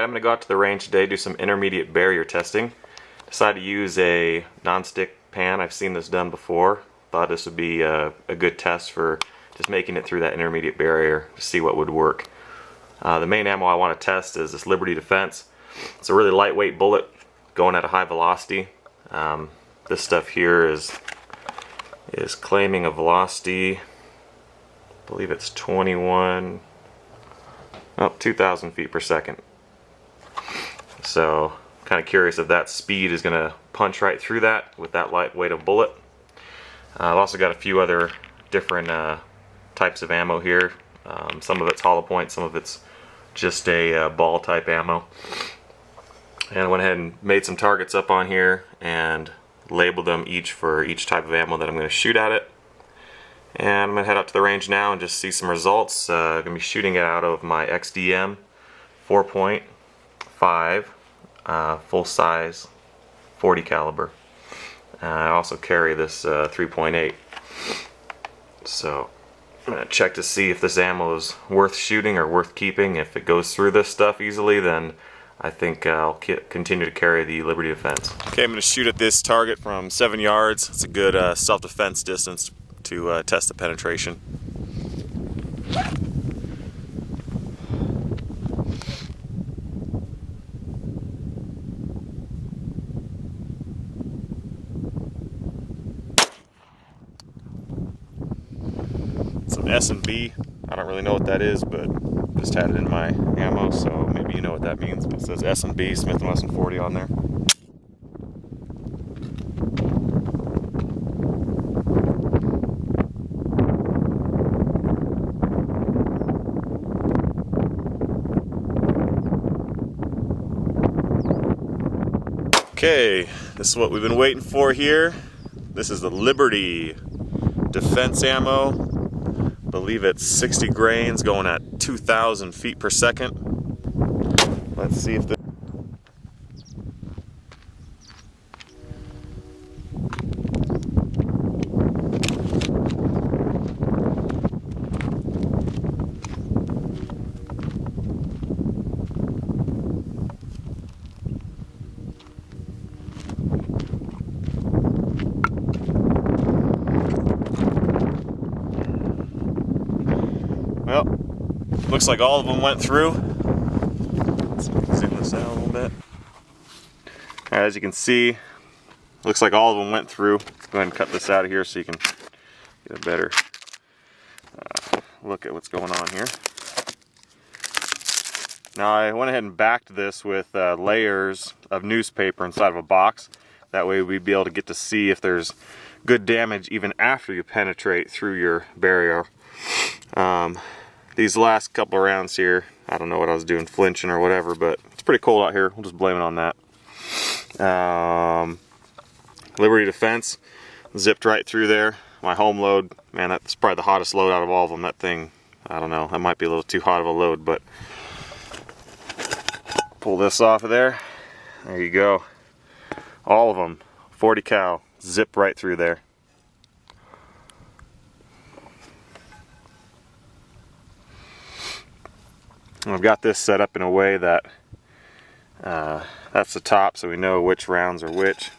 I'm going to go out to the range today, do some intermediate barrier testing. Decided to use a non-stick pan. I've seen this done before. Thought this would be a good test for just making it through that intermediate barrier to see what would work. The main ammo I want to test is this Liberty Defense. It's a really lightweight bullet going at a high velocity. This stuff here is claiming a velocity, I believe it's 2,000 feet per second. So kind of curious if that speed is going to punch right through that with that lightweight of bullet. I've also got a few other different types of ammo here. Some of it's hollow point, some of it's just a ball type ammo. And I went ahead and made some targets up on here and labeled them each for each type of ammo that I'm going to shoot at it. And I'm going to head out to the range now and just see some results. I'm going to be shooting it out of my XDM 4.5 full size 40 caliber. I also carry this 3.8. So I'm going to check to see if this ammo is worth shooting or worth keeping. If it goes through this stuff easily, then I think I'll continue to carry the Liberty Defense. Okay, I'm going to shoot at this target from 7 yards. It's a good self-defense distance to test the penetration. Some S&B. I don't really know what that is, but just had it in my ammo, so maybe you know what that means. But it says S&B, Smith & Wesson 40 on there. Okay, this is what we've been waiting for here. This is the Liberty Defense ammo. I believe it's 60 grains going at 2,000 feet per second. Let's see if the well, looks like all of them went through. Let's zoom this out a little bit. As you can see, looks like all of them went through. Go ahead and cut this out of here so you can get a better look at what's going on here. Now I went ahead and backed this with layers of newspaper inside of a box. That way we'd be able to get to see if there's good damage even after you penetrate through your barrier. These last couple of rounds here, I don't know what I was doing, flinching or whatever, but it's pretty cold out here. We'll just blame it on that. Liberty Defense zipped right through there. My home load, man, that's probably the hottest load out of all of them. That thing, I don't know, that might be a little too hot of a load, but pull this off of there. There you go. All of them, 40 cal, zip right through there. I've got this set up in a way that that's the top, so we know which rounds are which.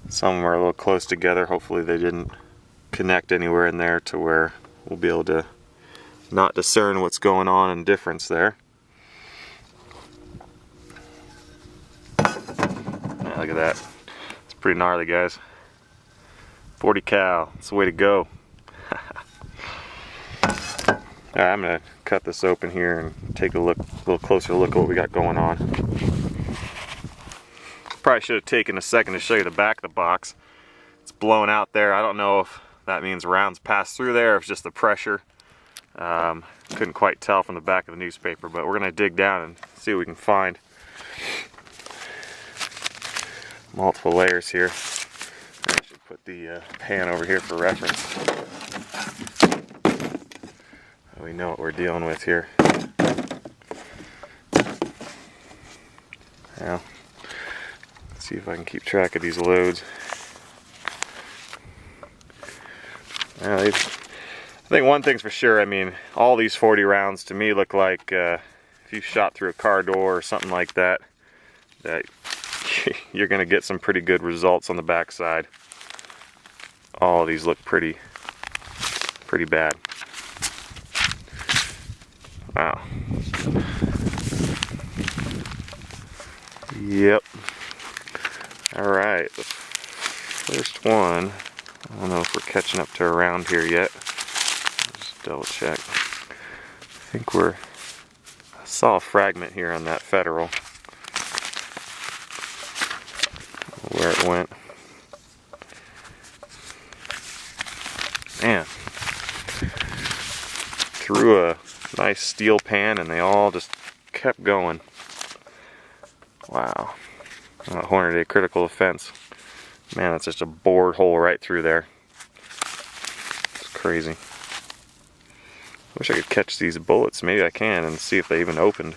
Some of them are a little close together. Hopefully they didn't connect anywhere in there to where we'll be able to not discern what's going on and difference there. Yeah, look at that. It's pretty gnarly, guys. 40 cal, it's the way to go. Alright, I'm going to cut this open here and take a little closer look at what we got going on. Probably should have taken a second to show you the back of the box. It's blown out there. I don't know if that means rounds pass through there or if it's just the pressure. Couldn't quite tell from the back of the newspaper, but we're going to dig down and see what we can find. Multiple layers here. I should put the pan over here for reference. We know what we're dealing with here. Now, let's see if I can keep track of these loads. I think one thing's for sure, I mean, all these 40 rounds to me look like, if you shot through a car door or something like that, that you're gonna get some pretty good results on the backside. All of these look pretty bad. Wow. Yep. Alright, the first one, I don't know if we're catching up to around here yet. Just double check. I think I saw a fragment here on that Federal. Where it went. Man. Threw a nice steel pan and they all just kept going. Wow. Hornady Critical Defense. Man, that's just a bored hole right through there. It's crazy. Wish I could catch these bullets. Maybe I can and see if they even opened.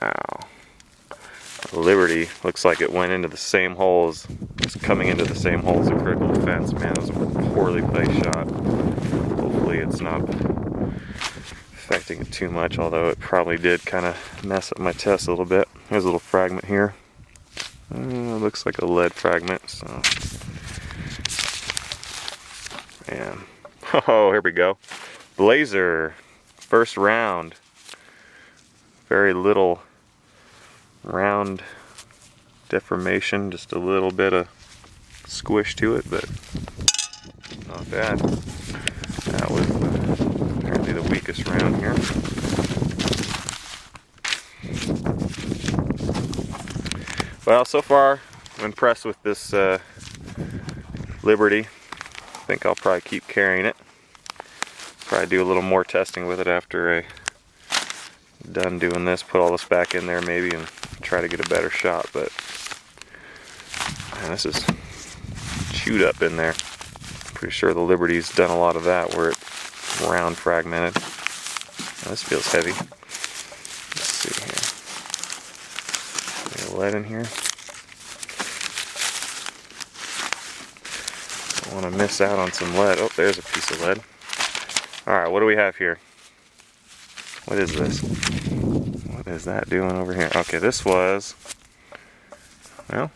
Wow. Liberty looks like it went into the same holes. It's coming into the same holes as Critical Defense. Man, that was a poorly placed shot. Hopefully it's not affecting it too much, although it probably did kind of mess up my test a little bit. There's a little fragment here. Looks like a lead fragment, so. Man. Oh, here we go. Blazer. First round. Very little round deformation, just a little bit of squish to it, but not bad. That was apparently the weakest round here. Well, so far I'm impressed with this Liberty. I think I'll probably keep carrying it. Probably do a little more testing with it after I'm done doing this. Put all this back in there maybe and try to get a better shot, but man, this is chewed up in there. Pretty sure the Liberty's done a lot of that where it's round fragmented. Now, this feels heavy. Let's see here. Any lead in here? Don't want to miss out on some lead. Oh, there's a piece of lead. Alright, what do we have here? What is this? What is that doing over here? Okay, this was, well,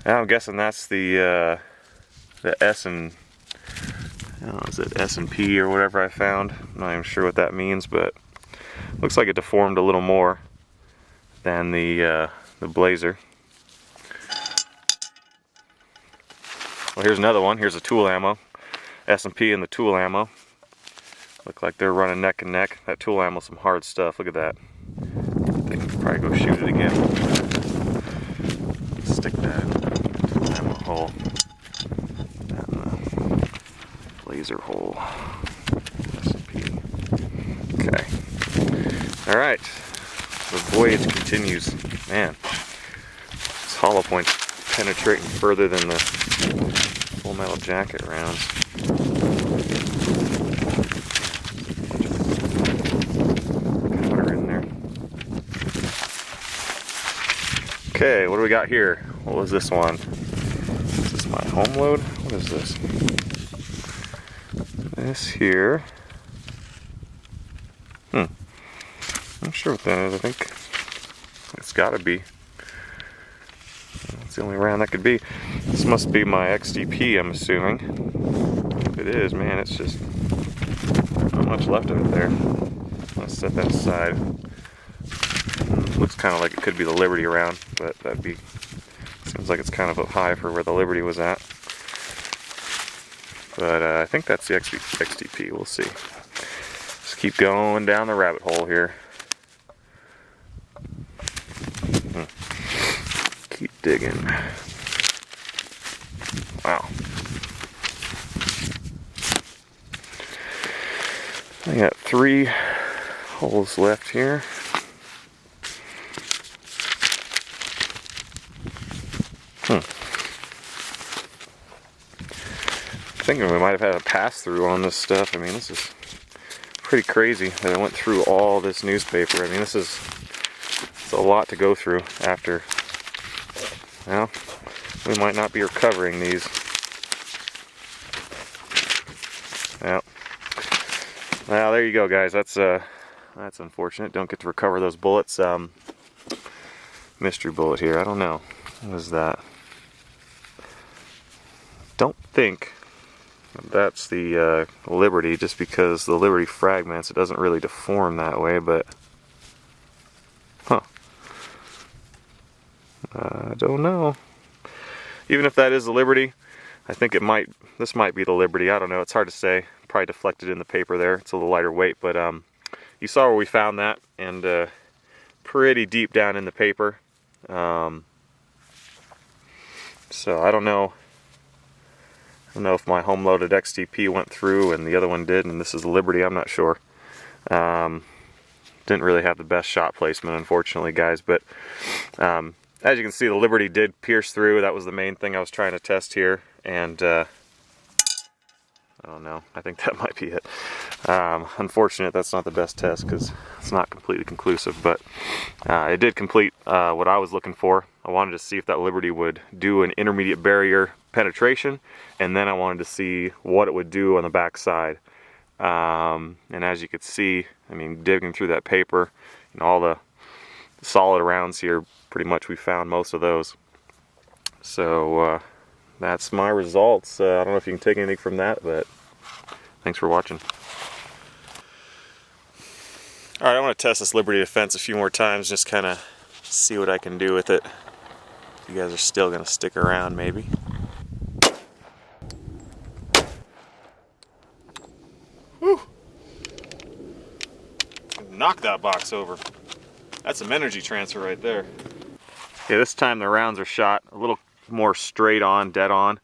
yeah, I'm guessing that's the S and, is it S&P or whatever I found? I'm not even sure what that means, but looks like it deformed a little more than the Blazer. Well, here's another one. Here's a tool ammo. S&P and the tool ammo. Look like they're running neck and neck. That tool ammo's some hard stuff. Look at that. I can probably go shoot it again. Stick that tool ammo hole and the Blazer hole. S&P. Okay. All right. The voyage continues. Man, this hollow point's penetrating further than the Full Metal Jacket rounds. Powder in there. Okay, what do we got here? What was this one? Is this my home load? What is this? This here. I'm not sure what that is. I think it's gotta be. That's the only round that could be. This must be my XDP, I'm assuming. If it is, man, it's just not much left of it there. Let's set that aside. Looks kind of like it could be the Liberty round, but that'd be, seems like it's kind of up high for where the Liberty was at. But I think that's the XDP. We'll see. Just keep going down the rabbit hole here. Keep digging. Wow. I got 3 holes left here. I think we might have had a pass-through on this stuff. I mean, this is pretty crazy that I went through all this newspaper. I mean, it's a lot to go through after. Well, we might not be recovering these. Yeah, Well, there you go, guys. That's unfortunate. Don't get to recover those bullets. Mystery bullet here. I don't know. What is that? Don't think that's the Liberty, just because the Liberty fragments, it doesn't really deform that way, but huh. I don't know. Even if that is the Liberty, I think this might be the Liberty. I don't know. It's hard to say. Probably deflected in the paper there. It's a little lighter weight, but you saw where we found that, and pretty deep down in the paper. So I don't know. I don't know if my home loaded XTP went through and the other one did, and this is the Liberty. I'm not sure. Didn't really have the best shot placement, unfortunately, guys, but as you can see, the Liberty did pierce through. That was the main thing I was trying to test here, and I don't know. I think that might be it. Unfortunate, that's not the best test because it's not completely conclusive, but it did complete what I was looking for. I wanted to see if that Liberty would do an intermediate barrier penetration, and then I wanted to see what it would do on the back side. And as you could see, I mean, digging through that paper, and all the solid rounds here, pretty much we found most of those. So that's my results. I don't know if you can take anything from that, but thanks for watching. Alright, I want to test this Liberty Defense a few more times, just kind of see what I can do with it. You guys are still going to stick around, maybe. Whew. Knock that box over. That's some energy transfer right there. Okay, this time the rounds are shot a little more straight on, dead on.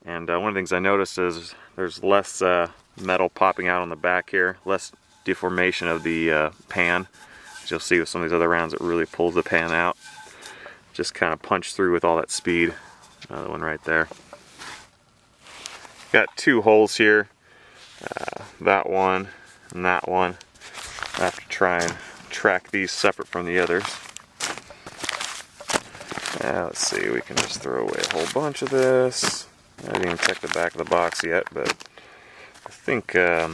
And one of the things I noticed is there's less metal popping out on the back here, less deformation of the pan. As you'll see with some of these other rounds, it really pulls the pan out. Just kind of punched through with all that speed. Another one right there. Got two holes here, that one and that one. I have to try and track these separate from the others. Let's see, we can just throw away a whole bunch of this. I didn't even check the back of the box yet, but I think I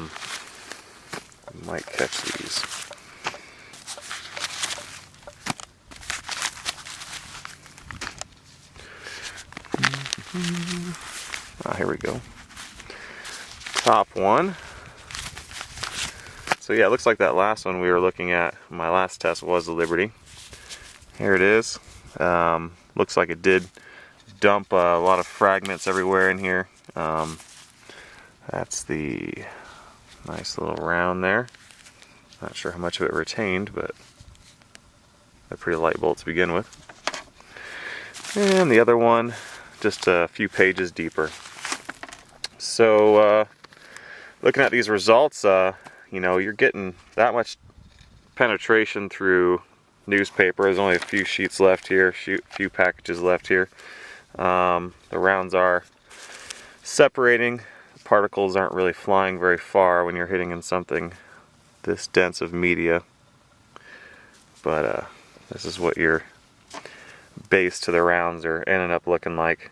might catch these. Here we go. Top one. So yeah, it looks like that last one we were looking at, my last test was the Liberty. Here it is. Looks like it did dump a lot of fragments everywhere in here. That's the nice little round there. Not sure how much of it retained, but they're pretty light bolts to begin with. And the other one, just a few pages deeper. So looking at these results, you know, you're getting that much penetration through newspaper. There's only a few sheets left here, few packages left here. The rounds are separating. The particles aren't really flying very far when you're hitting in something this dense of media. But this is what your base to the rounds are ending up looking like.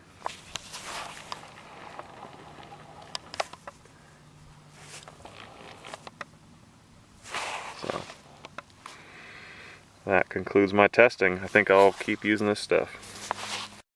So that concludes my testing. I think I'll keep using this stuff.